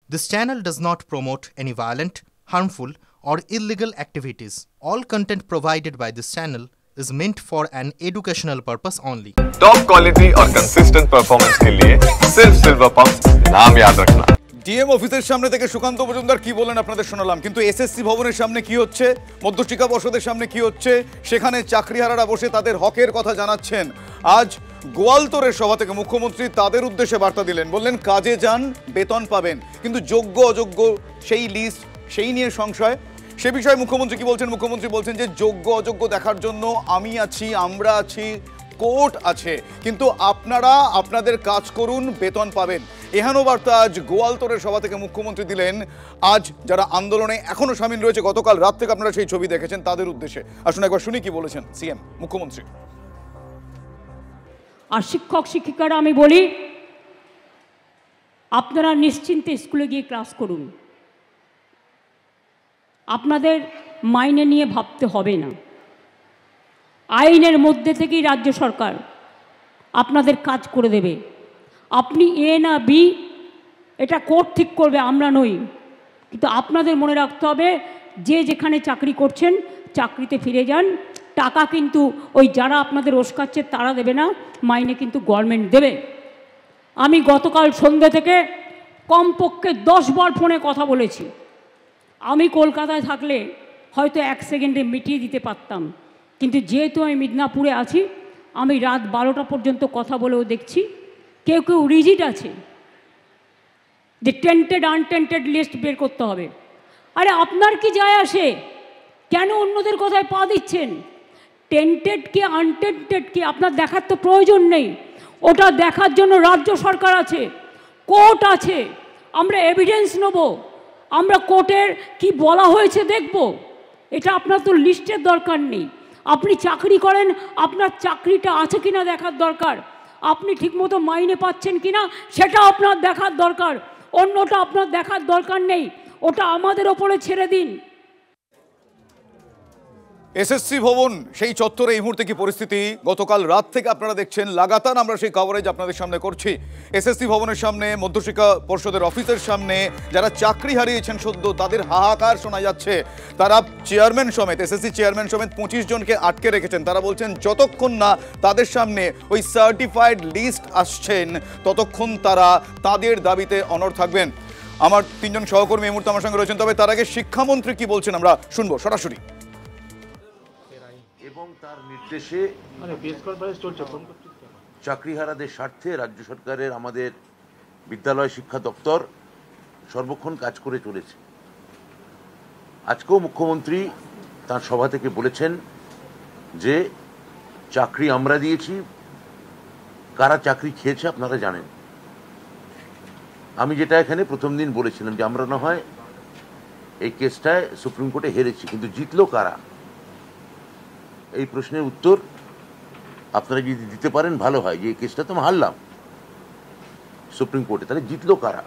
This channel does not promote any violent, harmful, or illegal activities. All content provided by this channel is meant for an educational purpose only. Top quality और consistent performance के लिए सिर्फ silver pumps नाम याद रखना। DM অফিসের সামনে থেকে সুকান্ত মজুমদার কি বলেন আপনাদের শোনালাম, কিন্তু এসএসসি ভবনের সামনে কি হচ্ছে, মধ্যশিক্ষা পর্ষদের সামনে কি হচ্ছে, সেখানে চাকরিহারারা বসে তাদের হকের কথা জানাচ্ছেন। আজ গোয়ালতোড়ের সভা থেকে মুখ্যমন্ত্রী তাদের উদ্দেশ্যে বার্তা দিলেন, বললেন কাজে যান বেতন পাবেন, কিন্তু যোগ্য অযোগ্য সেই লিস্ট সেই নিয়ে সংশয়। সে বিষয়ে মুখ্যমন্ত্রী কি বলছেন? মুখ্যমন্ত্রী বলছেন যে যোগ্য অযোগ্য দেখার জন্য আমি আছি, আমরা আছি, কোর্ট আছে, কিন্তু আপনারা আপনাদের কাজ করুন, বেতন পাবেন। এহেন বার্তা আজ গোয়ালতোড়ের সভা থেকে মুখ্যমন্ত্রী দিলেন। আজ যারা আন্দোলনে এখনো সামিল রয়েছে, গতকাল রাত থেকে আপনারা সেই ছবি দেখেছেন, তাদের উদ্দেশ্যে আসুন একবার শুনি কি বলেছেন সিএম মুখ্যমন্ত্রী। আর শিক্ষক শিক্ষিকারা আমি বলি, আপনারা নিশ্চিন্তে স্কুলে গিয়ে ক্লাস করুন, আপনাদের মাইনে নিয়ে ভাবতে হবে না। আইনের মধ্যে থেকেই রাজ্য সরকার আপনাদের কাজ করে দেবে। আপনি এ না বি এটা কোর্ট ঠিক করবে, আমরা নই। কিন্তু আপনাদের মনে রাখতে হবে, যে যেখানে চাকরি করছেন চাকরিতে ফিরে যান। টাকা কিন্তু ওই যারা আপনাদের ওস্কাচ্ছে তারা দেবে না, মাইনে কিন্তু গভর্নমেন্ট দেবে। আমি গতকাল সন্ধ্যে থেকে কমপক্ষে 10 বার ফোনে কথা বলেছি। আমি কলকাতায় থাকলে হয়তো 1 সেকেন্ডে মিটিয়ে দিতে পারতাম, কিন্তু যেহেতু আমি মিদনাপুরে আছি, আমি রাত 12টা পর্যন্ত কথা বলেও দেখছি কেউ কেউ রিজিড আছে যে টেন্টেড আনটেন্টেড লিস্ট বের করতে হবে। আরে আপনার কি যায় আসে? কেন অন্যদের কথায় পা দিচ্ছেন? টেন্টেড কি আনটেন্টেড কি আপনার দেখার তো প্রয়োজন নেই। ওটা দেখার জন্য রাজ্য সরকার আছে, কোর্ট আছে। আমরা এভিডেন্স নেব, আমরা কোর্টের কি বলা হয়েছে দেখব। এটা আপনার তো লিস্টের দরকার নেই। আপনি চাকরি করেন, আপনার চাকরিটা আছে কিনা দেখার দরকার, আপনি ঠিকমতো মাইনে পাচ্ছেন কিনা সেটা আপনার দেখার দরকার। অন্যটা আপনার দেখার দরকার নেই, ওটা আমাদের ওপরে ছেড়ে দিন। এসএসসি ভবন সেই চত্বরে এই মুহূর্তে কি পরিস্থিতি? গতকাল রাত থেকে আপনারা দেখছেন, লাগাতার আমরা সেই কভারেজ আপনাদের সামনে করছি। এসএসসি ভবনের সামনে, মধ্যশিক্ষা পর্ষদের অফিসের সামনে যারা চাকরি হারিয়েছেন সদ্য, তাদের হাহাকার শোনা যাচ্ছে। তারা চেয়ারম্যান সমেত, এসএসসি চেয়ারম্যান সমেত 25 জনকে আটকে রেখেছেন। তারা বলছেন যতক্ষণ না তাদের সামনে ওই সার্টিফাইড লিস্ট আসছেন, ততক্ষণ তারা তাদের দাবিতে অনড় থাকবেন। আমার 3 জন সহকর্মী এই মুহূর্তে আমার সঙ্গে রয়েছেন। তবে তার আগে শিক্ষামন্ত্রী কি বলছেন আমরা শুনবো সরাসরি। এবং তার নির্দেশে চাকরিহারাদের স্বার্থে রাজ্য সরকারের আমাদের বিদ্যালয় শিক্ষা দপ্তর সর্বক্ষণ কাজ করে চলেছে। আজকেও মুখ্যমন্ত্রী তার সভা থেকে বলেছেন যে চাকরি আমরা দিয়েছি, কারা চাকরি খেয়েছে আপনারা জানেন। আমি যেটা এখানে প্রথম দিন বলেছিলাম যে আমরা না হয় এই কেসটায় সুপ্রিম কোর্টে হেরেছি, কিন্তু জিতলো কারা? এই প্রশ্নের উত্তর আপনারা যদি দিতে পারেন ভালো হয়। যে এই কেসটা তো হারলাম সুপ্রিম কোর্টে, তাহলে জিতলো কারা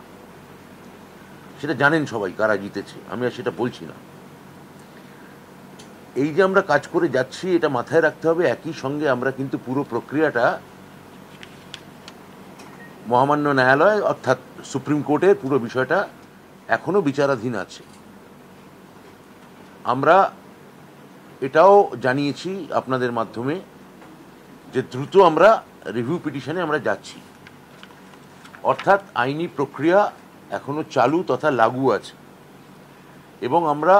সেটা জানেন সবাই, কারা জিতেছে। আমি আর সেটা বলছি না। এই যে আমরা কাজ করে যাচ্ছি, এটা মাথায় রাখতে হবে। একই সঙ্গে আমরা কিন্তু পুরো প্রক্রিয়াটা মহামান্য ন্যায়ালয় অর্থাৎ সুপ্রিম কোর্টের পুরো বিষয়টা এখনো বিচারাধীন আছে। আমরা এটাও জানিয়েছি আপনাদের মাধ্যমে যে দ্রুত আমরা রিভিউ পিটিশনে আমরা যাচ্ছি, অর্থাৎ আইনি প্রক্রিয়া এখনো চালু তথা লাগু আছে। এবং আমরা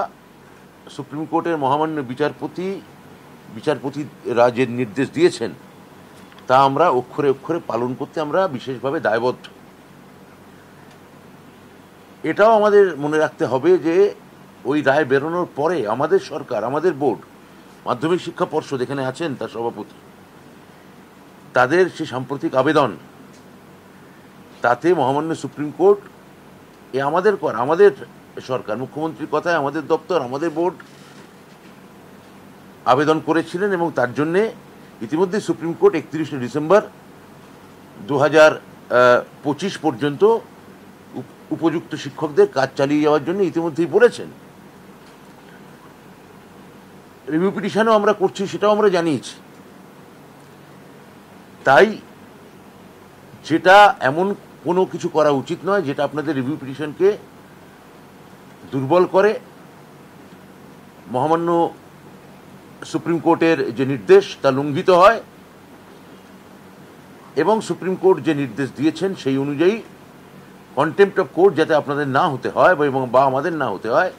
সুপ্রিম কোর্টের মহামান্য বিচারপতিরা যে নির্দেশ দিয়েছেন তা আমরা অক্ষরে অক্ষরে পালন করতে আমরা বিশেষভাবে দায়বদ্ধ। এটাও আমাদের মনে রাখতে হবে যে ওই রায় বেরোনোর পরে আমাদের সরকার, আমাদের বোর্ড, মাধ্যমিক শিক্ষা পর্ষদ এখানে আছেন তার সভাপতি, তাদের সে সাম্প্রতিক আবেদন, তাতে মহামান্য সুপ্রিম কোর্ট আমাদের সরকার, মুখ্যমন্ত্রীর কথায় আমাদের দপ্তর, আমাদের বোর্ড আবেদন করেছিলেন এবং তার জন্যে ইতিমধ্যে সুপ্রিম কোর্ট 31শে ডিসেম্বর 2025 পর্যন্ত উপযুক্ত শিক্ষকদের কাজ চালিয়ে যাওয়ার জন্য ইতিমধ্যেই বলেছেন। রিভিউ পিটিশনও আমরা করছি, সেটাও আমরা জানিয়েছি। তাই যেটা এমন কোনো কিছু করা উচিত নয় যেটা আপনাদের রিভিউ পিটিশনকে দুর্বল করে। মহামান্য সুপ্রিম কোর্টের যে নির্দেশ তা লঙ্ঘিত হয় এবং সুপ্রিম কোর্ট যে নির্দেশ দিয়েছেন সেই অনুযায়ী কন্টেম্প্ট অফ কোর্ট যাতে আপনাদের না হতে হয় বা আমাদের না হতে হয়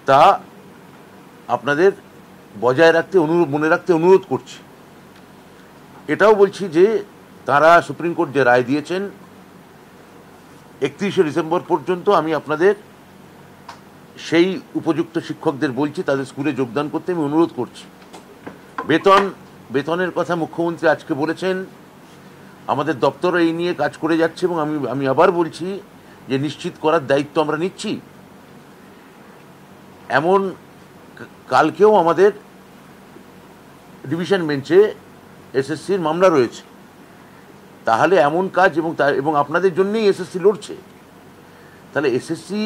তা আপনাদের বজায় রাখতে মনে রাখতে অনুরোধ করছি। এটাও বলছি যে তারা সুপ্রিম কোর্ট যে রায় দিয়েছেন 31শে ডিসেম্বর পর্যন্ত আমি আপনাদের সেই উপযুক্ত শিক্ষকদের বলছি তাদের স্কুলে যোগদান করতে আমি অনুরোধ করছি। বেতনের কথা মুখ্যমন্ত্রী আজকে বলেছেন, আমাদের দপ্তর এই নিয়ে কাজ করে যাচ্ছে এবং আমি আবার বলছি যে নিশ্চিত করার দায়িত্ব আমরা নিচ্ছি। এমন কালকেও আমাদের ডিভিশন বেঞ্চে এসএসসির মামলা রয়েছে, তাহলে এমন কাজ এবং আপনাদের জন্যই এসএসসি লড়ছে, তাহলে এসএসসি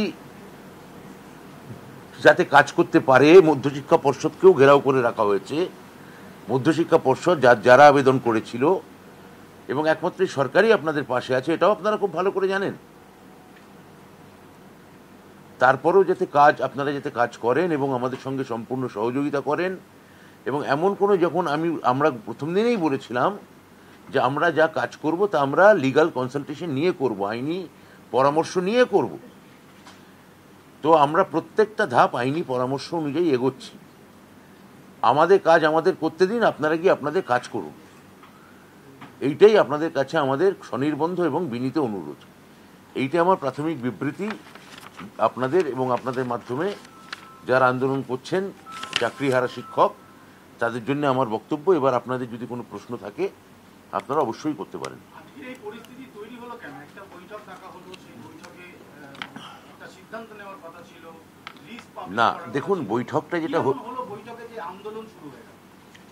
যাতে কাজ করতে পারে মধ্যশিক্ষা পর্ষদকেও ঘেরাও করে রাখা হয়েছে। মধ্যশিক্ষা পর্ষদ যারা আবেদন করেছিল এবং একমাত্র সরকারই আপনাদের পাশে আছে, এটাও আপনারা খুব ভালো করে জানেন। তারপরেও আপনারা যাতে কাজ করেন এবং আমাদের সঙ্গে সম্পূর্ণ সহযোগিতা করেন এবং এমন কোনো আমরা প্রথম দিনেই বলেছিলাম যে আমরা যা কাজ করব তা আমরা লিগ্যাল কনসালটেশন নিয়ে করব, আইনি পরামর্শ নিয়ে করব। তো আমরা প্রত্যেকটা ধাপ আইনি পরামর্শ অনুযায়ী এগোচ্ছি। আমাদের কাজ আমাদের করতে দিন, আপনারা গিয়ে আপনাদের কাজ করুন, এইটাই আপনাদের কাছে আমাদের স্বনির্বন্ধ এবং বিনীত অনুরোধ। এইটাই আমার প্রাথমিক বিবৃতি আপনাদের এবং আপনাদের মাধ্যমে যারা আন্দোলন করছেন চাকরিহারা শিক্ষক তাদের জন্য আমার বক্তব্য। এবার আপনাদের যদি কোনো প্রশ্ন থাকে আপনারা অবশ্যই করতে পারেন। এই পরিস্থিতি তৈরি হলো কেন? একটা বৈঠক ডাকা হলো, সেই বৈঠকে একটা সিদ্ধান্ত নেওয়ার কথা ছিল, না দেখুন বৈঠকটা যেটা হলো, বৈঠকে যে আন্দোলন শুরু হয়ে গেল,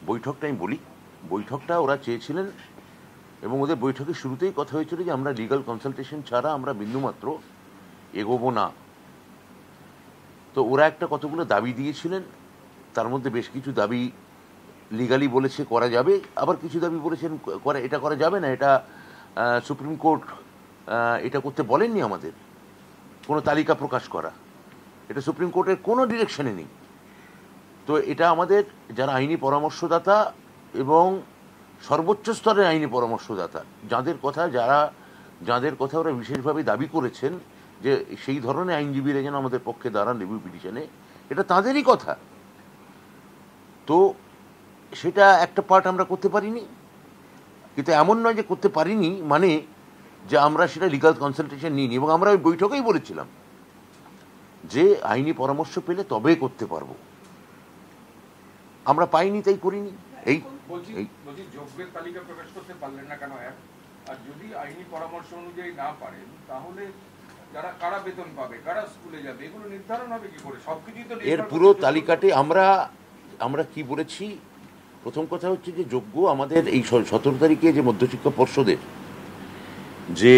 বৈঠকটা আমি বলি, বৈঠকটা ওরা চেয়েছিলেন এবং ওদের বৈঠকের শুরুতেই কথা হয়েছিল যে আমরা লিগ্যাল কনসালটেশন ছাড়া আমরা বিন্দুমাত্র এগোবো না। তো ওরা একটা কতগুলো দাবি দিয়েছিলেন, তার মধ্যে বেশ কিছু দাবি লিগালি বলেছে করা যাবে, আবার কিছু দাবি বলেছেন এটা করা যাবে না, এটা সুপ্রিম কোর্ট এটা করতে বলেননি আমাদের কোনো তালিকা প্রকাশ করা, এটা সুপ্রিম কোর্টের কোনো ডিরেকশনে নেই। তো এটা আমাদের যারা আইনি পরামর্শদাতা এবং সর্বোচ্চ স্তরের আইনি পরামর্শদাতা যাদের কথা ওরা বিশেষভাবে দাবি করেছেন যে সেই ধরনের আইনজীবীরা যেন আমাদের পক্ষে দাঁড়ান রিভিউ পিটিশনে, এটা তাদেরই কথা। তো সেটা একটা পার্ট আমরা করতে পারিনি, কিন্তু এমন নয় যে করতে পারিনি মানে যে আমরা সেটা লিগ্যাল কনসালটেশন নিইনি। এবং আমরা ওই বৈঠকেই বলেছিলাম যে আইনি পরামর্শ পেলে তবে করতে পারবো, আমরা পাইনি তাই করিনি। এই যোগ্যের তালিকা প্রকাশ করতে পারলেন না কেন? আর যদি আইনি পরামর্শ অনুযায়ী না পারেন তাহলে যারা কারা বেতন পাবে, কারা স্কুলে যাবে, এগুলো নির্ধারণ হবে কি করে? সবকিছুই তো এর পুরো তালিকাতে আমরা কি বলেছি, প্রথম কথা হচ্ছে যে যোগ্য আমাদের এই 17 তারিখে যে মধ্যশিক্ষা পর্ষদের যে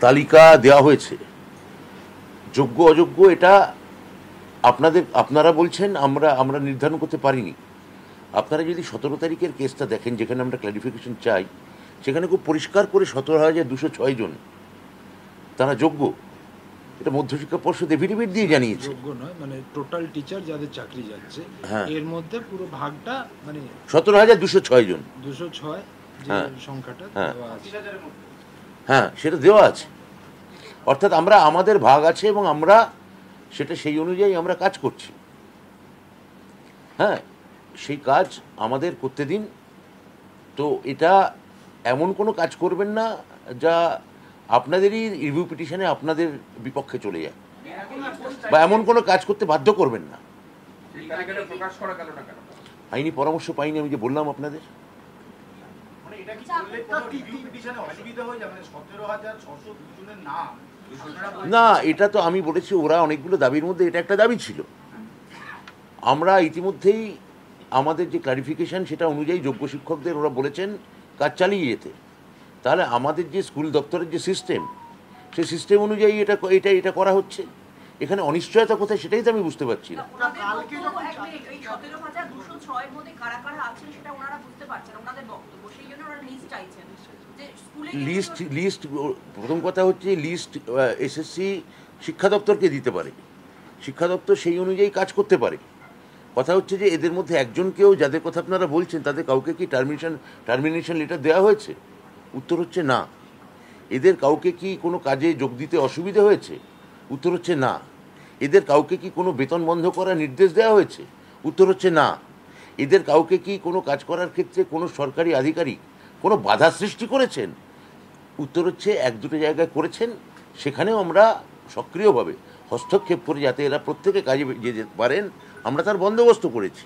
তালিকা দেওয়া হয়েছে যোগ্য অযোগ্য এটা আপনারা বলছেন আমরা নির্ধারণ করতে পারিনি। আপনারা যদি 17 তারিখের কেসটা দেখেন যেখানে আমরা ক্লারিফিকেশন চাই, সেখানে খুব পরিষ্কার করে 17,206 জন তারা যোগ্য, এটা মধ্যশিক্ষা পর্ষদ এফিডেভিট দিয়ে জানিয়েছে। যোগ্য নয় মানে টোটাল টিচার যাদের চাকরি যাচ্ছে এর মধ্যে পুরো ভাগটা মানে 17,206 জন, 206 যে সংখ্যাটা দেওয়া আছে, হ্যাঁ সেটা দেওয়া আছে। অর্থাৎ আমাদের ভাগ আছে এবং আমরা সেটা সেই অনুযায়ী আমরা কাজ করছি। হ্যাঁ, সেই কাজ আমাদের করতে দিন। তো এটা এমন কোনো কাজ করবেন না যা আপনাদেরই রিভিউ পিটিশনে আপনাদের বিপক্ষে চলে যায়, বা এমন কোনো কাজ করতে বাধ্য করবেন না। আইনি পরামর্শ পাইনি, আমি যে বললাম আপনাদের। না, এটা তো আমি বলেছি ওরা অনেকগুলো দাবির মধ্যে এটা একটা দাবি ছিল। আমরা ইতিমধ্যেই আমাদের যে ক্লারিফিকেশন সেটা অনুযায়ী যোগ্য শিক্ষকদের ওরা বলেছেন কাজ চালিয়ে যেতে। তাহলে আমাদের যে স্কুল দপ্তরের যে সিস্টেম, সেই সিস্টেম অনুযায়ী এটা করা হচ্ছে। এখানে অনিশ্চয়তা কোথায় সেটাই তো আমি বুঝতে পারছি না। লিস্ট প্রথম কথা হচ্ছে লিস্ট এসএসসি শিক্ষা দপ্তরকে দিতে পারে, শিক্ষা দপ্তর সেই অনুযায়ী কাজ করতে পারে। কথা হচ্ছে যে এদের মধ্যে একজনকেও, যাদের কথা আপনারা বলছেন, তাদের কাউকে কি টার্মিনেশন লেটার দেওয়া হয়েছে? উত্তর হচ্ছে না। এদের কাউকে কি কোনো কাজে যোগ দিতে অসুবিধা হয়েছে? উত্তর হচ্ছে না। এদের কাউকে কি কোনো বেতন বন্ধ করার নির্দেশ দেওয়া হয়েছে? উত্তর হচ্ছে না। এদের কাউকে কি কোনো কাজ করার ক্ষেত্রে কোনো সরকারি আধিকারিক কোনো বাধা সৃষ্টি করেছেন? উত্তর হচ্ছে এক দুটো জায়গায় করেছেন, সেখানেও আমরা সক্রিয়ভাবে হস্তক্ষেপ করে যাতে এরা প্রত্যেকে কাজে যেতে পারেন আমরা তার বন্দোবস্ত করেছি।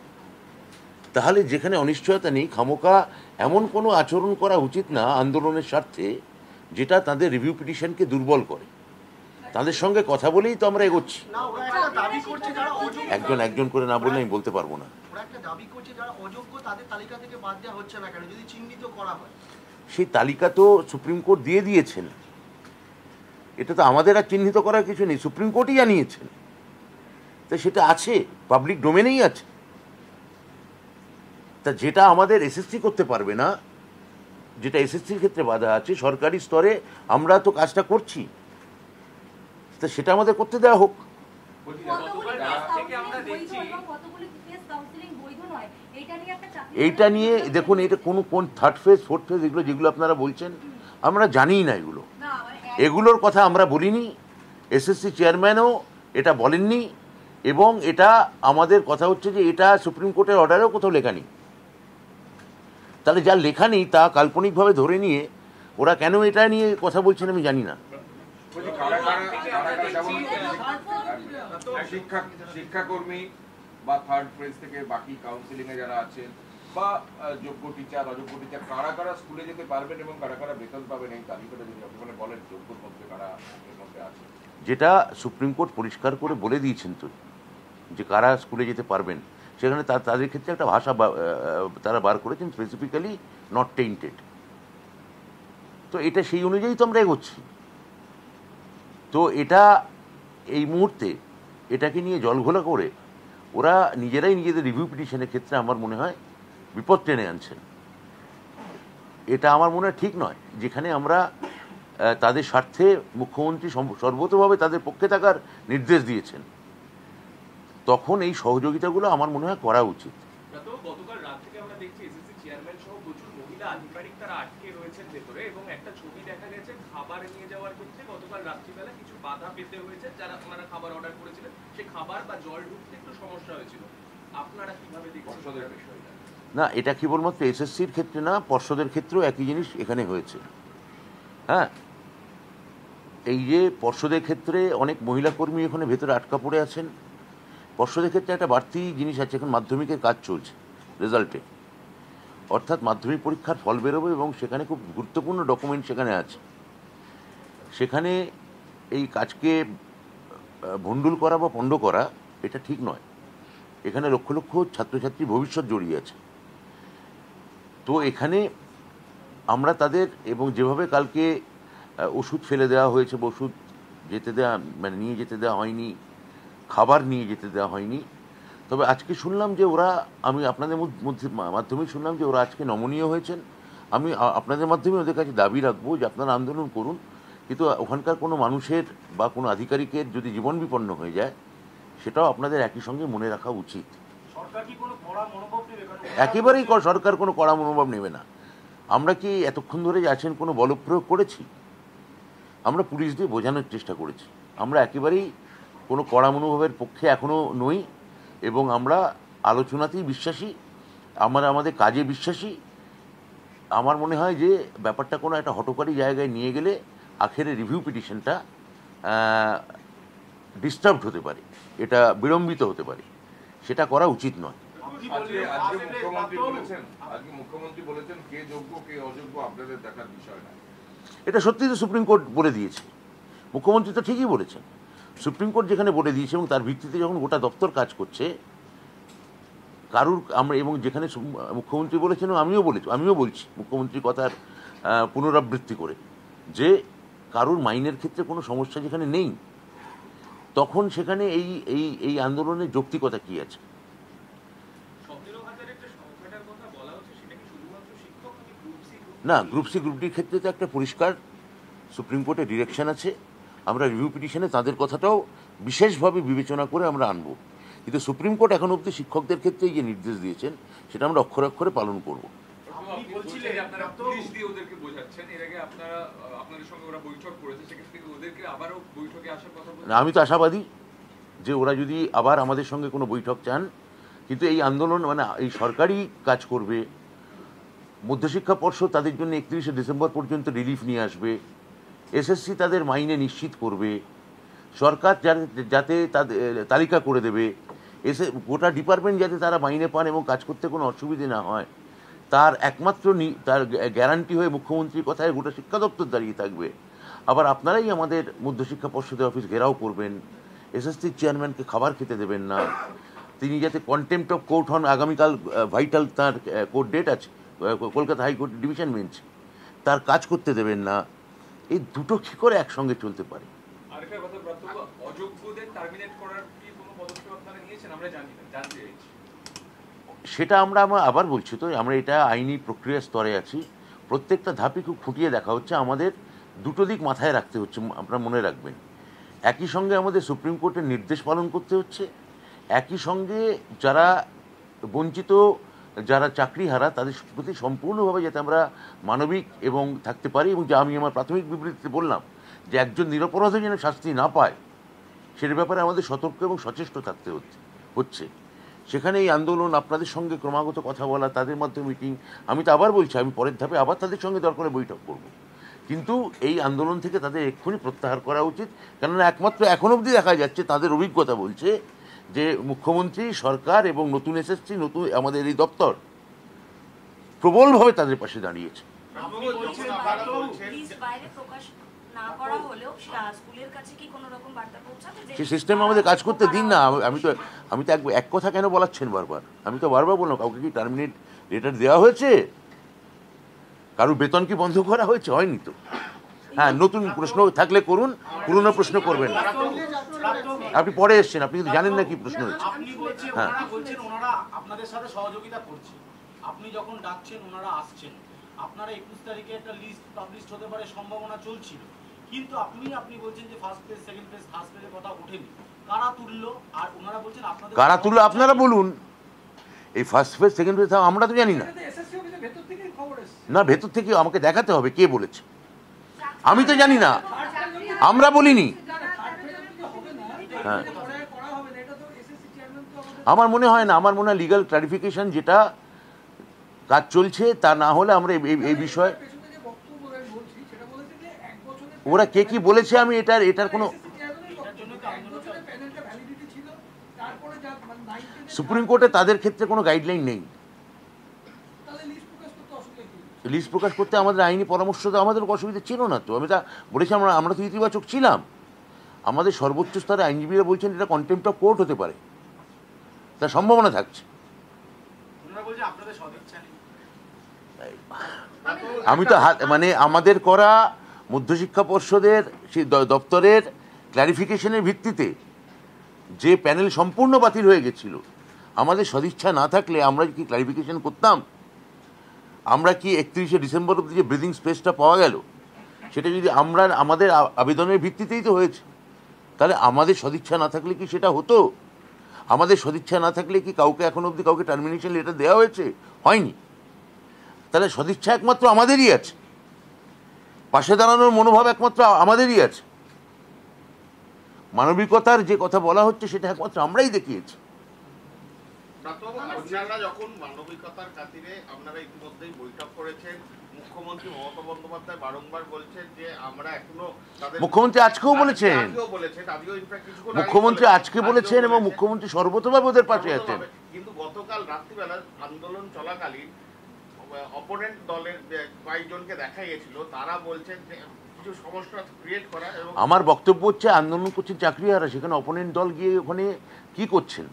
তাহলে যেখানে অনিশ্চয়তা নেই, খামোকা এমন কোনো আচরণ করা উচিত না আন্দোলনের স্বার্থে যেটা তাদের রিভিউ পিটিশনকে দুর্বল করে। তাদের সঙ্গে কথা বলেই তো আমরা এগোচ্ছি। একজন করে না বললে আমি বলতে পারবো না। সেই তালিকা তো সুপ্রিম কোর্ট দিয়ে দিয়েছেন, এটা তো আমাদের আর চিহ্নিত করার কিছু নেই, সুপ্রিম কোর্টই জানিয়েছেন। তা সেটা আছে, পাবলিক ডোমেনেই আছে। তা যেটা আমাদের এসএসসি করতে পারবে না, যেটা এসএসসির ক্ষেত্রে বাধা আছে, সরকারি স্তরে আমরা তো কাজটা করছি, তা সেটা আমাদের করতে দেওয়া হোক। এইটা নিয়ে দেখুন, এটা কোন থার্ড ফেজ, ফোর্থ ফেজ, এগুলো যেগুলো আপনারা বলছেন আমরা জানিই না। এগুলোর কথা আমরা বলিনি, এসএসসি চেয়ারম্যানও এটা বলেননি, এবং এটা আমাদের কথা হচ্ছে যে এটা সুপ্রিম কোর্টের অর্ডারেও কোথাও লেখা নেই। তাহলে যা লেখা নেই তা কাল্পনিকভাবে ধরে নিয়ে ওরা কেন এটা নিয়ে কথা বলছেন আমি জানি না। শিক্ষাকর্মী বা থার্ড ফেজ থেকে বাকি কাউন্সিলিং এ যারা আছেন বা যোগ্য টিচার, অযোগ্য টিচার, কারা কারা স্কুলে যেতে পারবেন এবং কারা কারা বেতন পাবেন, এই তালিকাটা যদি আপনি বলেন যোগ্যর মধ্যে কারা এর মধ্যে আছে। যেটা সুপ্রিম কোর্ট পরিষ্কার করে বলে দিয়েছেন তো, যে কারা স্কুলে যেতে পারবেন, সেখানে তাদের ক্ষেত্রে একটা ভাষা তারা বার করেছেন, স্পেসিফিক্যালি নট টেইন্টেড। তো এটা সেই অনুযায়ী তো আমরা এগোচ্ছি। তো এটা এই মুহূর্তে এটাকে নিয়ে জলঘোলা করে ওরা নিজেরাই নিজেদের রিভিউ পিটিশনের ক্ষেত্রে আমার মনে হয় বিপদ টেনে আনছেন। এটা আমার মনে হয় ঠিক নয়। যেখানে আমরা তাদের স্বার্থে মুখ্যমন্ত্রী সর্বতোভাবে তাদের পক্ষে থাকার নির্দেশ দিয়েছেন, তখন এই সহযোগিতাগুলো আমার মনে হয় করা উচিত। গতকাল রাত থেকে আমরা দেখছি এসএসসি চেয়ারম্যান সহ প্রচুর মহিলা আধিকারিক তারা আটকে রয়েছেন ভেতরে, এবং একটা ছবি দেখা গেছে খাবার নিয়ে যাওয়ার ক্ষেত্রে গতকাল রাত্রিবেলা কিছু বাধা পেতে হয়েছে। যারা ওনারা খাবার অর্ডার করেছিলেন সেই খাবার বা জল ঢুকতে একটু সমস্যা হয়েছিল। আপনারা কিভাবে দেখছেন বিষয়টা? না, এটা কেবলমাত্র এসএসসির ক্ষেত্রে না, পর্ষদের ক্ষেত্রেও একই জিনিস এখানে হয়েছে। হ্যাঁ, এই যে পর্ষদের ক্ষেত্রে অনেক মহিলা কর্মী এখানে ভেতরে আটকা পড়ে আছেন। পর্ষদের ক্ষেত্রে একটা বাড়তি জিনিস আছে, এখন মাধ্যমিকের কাজ চলছে রেজাল্টে, অর্থাৎ মাধ্যমিক পরীক্ষার ফল বেরোবে এবং সেখানে খুব গুরুত্বপূর্ণ ডকুমেন্ট সেখানে আছে। সেখানে এই কাজকে ভণ্ডুল করা বা পণ্ড করা এটা ঠিক নয়। এখানে লক্ষ লক্ষ ছাত্রছাত্রীর ভবিষ্যৎ জড়িয়ে আছে। তো এখানে আমরা তাদের, এবং যেভাবে কালকে ওষুধ ফেলে দেওয়া হয়েছে, ওষুধ যেতে দেওয়া মানে নিয়ে যেতে দেওয়া হয়নি, খাবার নিয়ে যেতে দেওয়া হয়নি। তবে আজকে শুনলাম যে ওরা, আমি আপনাদের মাধ্যমে শুনলাম যে ওরা আজকে নমনীয় হয়েছেন। আমি আপনাদের মাধ্যমে ওদের কাছে দাবি রাখবো যে আপনারা আন্দোলন করুন, কিন্তু ওখানকার কোনো মানুষের বা কোনো আধিকারিকের যদি জীবন বিপন্ন হয়ে যায় সেটাও আপনাদের একই সঙ্গে মনে রাখা উচিত। একেবারেই সরকার কোনো কড়া মনোভাব নেবে না। আমরা কি এতক্ষণ ধরে আছেন কোনো বলপ্রয়োগ করেছি? আমরা পুলিশ দিয়ে বোঝানোর চেষ্টা করেছি। আমরা একেবারেই কোনো কড়া মনোভাবের পক্ষে এখনও নই, এবং আমরা আলোচনাতেই বিশ্বাসী, আমরা আমাদের কাজে বিশ্বাসী। আমার মনে হয় যে ব্যাপারটা কোনো একটা হঠকারী জায়গায় নিয়ে গেলে আখেরে রিভিউ পিটিশনটা ডিস্টার্বড হতে পারে, এটা বিলম্বিত হতে পারে, সেটা করা উচিত নয়। এটা সত্যি তো সুপ্রিম কোর্ট বলে দিয়েছে, মুখ্যমন্ত্রী তো ঠিকই বলেছেন। সুপ্রিম কোর্ট যেখানে বলে দিয়েছে এবং তার ভিত্তিতে যখন গোটা দপ্তর কাজ করছে, কারুর আমরা, এবং যেখানে মুখ্যমন্ত্রী বলেছেন, আমিও বলছি মুখ্যমন্ত্রীর কথার পুনরাবৃত্তি করে, যে কারুর মাইনের ক্ষেত্রে কোনো সমস্যা যেখানে নেই, তখন সেখানে এই এই এই আন্দোলনের যৌক্তিকতা কি আছে? 17,000 একটা সংখ্যাটার কথা বলা হচ্ছে, সেটা কি শুধুমাত্র শিক্ষক নাকি গ্রুপ সি না, গ্রুপ সি গ্রুপ ডির ক্ষেত্রে তো একটা পরিষ্কার সুপ্রিম কোর্টের ডিরেকশন আছে। আমরা রিভিউ পিটিশনে তাদের কথাটাও বিশেষভাবে বিবেচনা করে আমরা আনবো, কিন্তু সুপ্রিম কোর্ট এখন অবধি শিক্ষকদের ক্ষেত্রে যে নির্দেশ দিয়েছেন সেটা আমরা অক্ষরে অক্ষরে পালন করব। আপনি বলছিলেন আপনারা পুলিশ দিয়ে ওদেরকে বোঝাচ্ছেন, এর আগে আপনাদের সঙ্গে ওরা বৈঠক করেছে, সেক্ষেত্রে ওদেরকে আবারও বৈঠকে আসার কথা বলছেন? আমি তো আশাবাদী যে ওরা যদি আবার আমাদের সঙ্গে কোনো বৈঠক চান, কিন্তু এই আন্দোলন মানে এই সরকারি কাজ করবে, মধ্যশিক্ষা পর্ষদ তাদের জন্য 31শে ডিসেম্বর পর্যন্ত রিলিফ নিয়ে আসবে, এসএসসি তাদের মাইনে নিশ্চিত করবে, সরকার যাতে তাদের তালিকা করে দেবে, গোটা ডিপার্টমেন্ট যাতে তারা মাইনে পান এবং কাজ করতে কোনো অসুবিধে না হয়, তার একমাত্র তার গ্যারান্টি হয়ে মুখ্যমন্ত্রীর কথায় গোটা শিক্ষা দপ্তর দাঁড়িয়ে থাকবে। আবার আপনারাই আমাদের মধ্যশিক্ষা পর্ষদের অফিস ঘেরাও করবেন, এসএসসির চেয়ারম্যানকে খাবার খেতে দেবেন না, তিনি যাতে কন্টেম্পট অফ কোর্ট হন। আগামীকাল ভাইটাল তার কোর্ট ডেট আছে, কলকাতা হাইকোর্ট ডিভিশন বেঞ্চ, তার কাজ করতে দেবেন না। এই দুটো কী করে একসঙ্গে চলতে পারে? আরেকটা কথা, ব্রাত্য, অযোগ্যদের টার্মিনেট করার কি কোনো পদক্ষেপ আপনারা নিয়েছেন? আমরা জানি না, জানতে চাইছি। সেটা আমরা আবার বলছি তো, আমরা এটা আইনি প্রক্রিয়ার স্তরে আছি, প্রত্যেকটা ধাপই খুব খুঁটিয়ে দেখা হচ্ছে। আমাদের দুটো দিক মাথায় রাখতে হচ্ছে, আপনারা মনে রাখবেন। একই সঙ্গে আমাদের সুপ্রিম কোর্টের নির্দেশ পালন করতে হচ্ছে, একই সঙ্গে যারা বঞ্চিত, যারা চাকরিহারা, তাদের প্রতি সম্পূর্ণভাবে যাতে আমরা মানবিক এবং থাকতে পারি, এবং যা আমি আমার প্রাথমিক বিবৃতিতে বললাম যে একজন নিরপরাধ যেন শাস্তি না পায়, সেটার ব্যাপারে আমাদের সতর্ক এবং সচেষ্ট থাকতে হচ্ছে। সেখানে এই আন্দোলন, আপনাদের সঙ্গে ক্রমাগত কথা বলা, তাদের মাধ্যমে মিটিং, আমি তো আবার বলছি আমি পরের ধাপে আবার তাদের সঙ্গে দরকারে বৈঠক করব, কিন্তু এই আন্দোলন থেকে তাদের এক্ষুনি প্রত্যাহার করা উচিত। কেননা একমাত্র এখন অবধি দেখা যাচ্ছে, তাদের অভিজ্ঞতা বলছে যে মুখ্যমন্ত্রী, সরকার এবং নতুন এসএসসি, নতুন আমাদের এই দপ্তর প্রবলভাবে তাদের পাশে দাঁড়িয়েছে। সেই সিস্টেম আমাদের কাজ করতে দিন না। আমি তো এক কথা কেন বলাচ্ছেন বারবার? আমি তো বারবার বললাম, কাউকে কি টার্মিনেট লেটার দেওয়া হয়েছে? কারোর বেতন কি বন্ধ করা হয়েছে? হয়নি তো। হ্যাঁ, নতুন প্রশ্ন থাকলে করুন, পুরনো প্রশ্ন করবেন না। আপনি পরে এসছেন, আপনি কিন্তু জানেন না কি প্রশ্ন হয়েছে। হ্যাঁ, ওনারা আপনাদের সাথে সহযোগিতা করছে, আপনি যখন ডাকছেন ওনারা আসছেন, আপনারা 21 তারিখে একটা লিস্ট পাবলিশ হতে পারে সম্ভাবনা চলছিল, কিন্তু আপনি বলছেন যে first page, second page, third পেজের কথা ওঠেনি, কারা তুললো? আর ওনারা বলছেন আপনাদের কারা তুললো আপনারা বলুন। এই ফার্স্ট পেজ, সেকেন্ড পেজ আমরা তো জানি না। না, ভেতর থেকে আমাকে দেখাতে হবে কে বলেছে, আমি তো জানি না, আমরা বলিনি। হ্যাঁ, আমার মনে হয় না, আমার মনে হয় লিগ্যাল ক্লারিফিকেশন যেটা কাজ চলছে তা না হলে আমরা এই বিষয়ে, ওরা কে কি বলেছে আমি এটার কোনো, সুপ্রিম কোর্টে তাদের ক্ষেত্রে কোনো গাইডলাইন নেই। লিস্ট প্রকাশ করতে আমাদের আইনি পরামর্শ তো আমাদের অসুবিধা ছিল না তো। আমি তা বলেছি, আমরা তো ইতিবাচক ছিলাম। আমাদের সর্বোচ্চ স্তরে আইনজীবীরা বলছেন এটা কন্টেম্পট অফ কোর্ট হতে পারে, তার সম্ভাবনা থাকছে। আমি তো মানে আমাদের করা মধ্যশিক্ষা পর্ষদের সেই দপ্তরের ক্লারিফিকেশনের ভিত্তিতে যে প্যানেল সম্পূর্ণ বাতিল হয়ে গেছিল, আমাদের সদিচ্ছা না থাকলে আমরা কি ক্লারিফিকেশন করতাম? আমরা কি 31শে ডিসেম্বর অবধি যে ব্রিদিং স্পেসটা পাওয়া গেল, সেটা যদি আমাদের আবেদনের ভিত্তিতেই তো হয়েছে, তাহলে আমাদের সদিচ্ছা না থাকলে কি সেটা হতো? আমাদের সদিচ্ছা না থাকলে কি কাউকে এখন অবধি কাউকে টার্মিনেশন লেটার দেওয়া হয়েছে? হয়নি। তাহলে সদিচ্ছা একমাত্র আমাদেরই আছে, পাশে দাঁড়ানোর মনোভাব একমাত্র আমাদেরই আছে, মানবিকতার যে কথা বলা হচ্ছে সেটা একমাত্র আমরাই দেখিয়েছি। আপনারা যখন মানবিকতার খাতিরে আপনারা ইতিমধ্যেই বৈঠক করেছেন, মুখ্যমন্ত্রী মমতা বন্দ্যোপাধ্যায় বারংবার বলছেন যে আমরা এখনো, মুখ্যমন্ত্রী আজকেও বলেছেন, মুখ্যমন্ত্রী আজকে বলেছেন এবং মুখ্যমন্ত্রী সর্বতভাবে ওদের পাশে আছেন। কিন্তু গতকাল রাত্রিবেলা আন্দোলন চলাকালীন অপোনেন্ট দলের কয়েকজনকে দেখা গিয়েছিল, তারা বলছেন যে কিছু সমস্যা ক্রিয়েট করা। এবং আমার বক্তব্য হচ্ছে, আন্দোলন করছেন চাকরিহারা, সেখানে অপোনেন্ট দল গিয়ে ওখানে কি করছেন?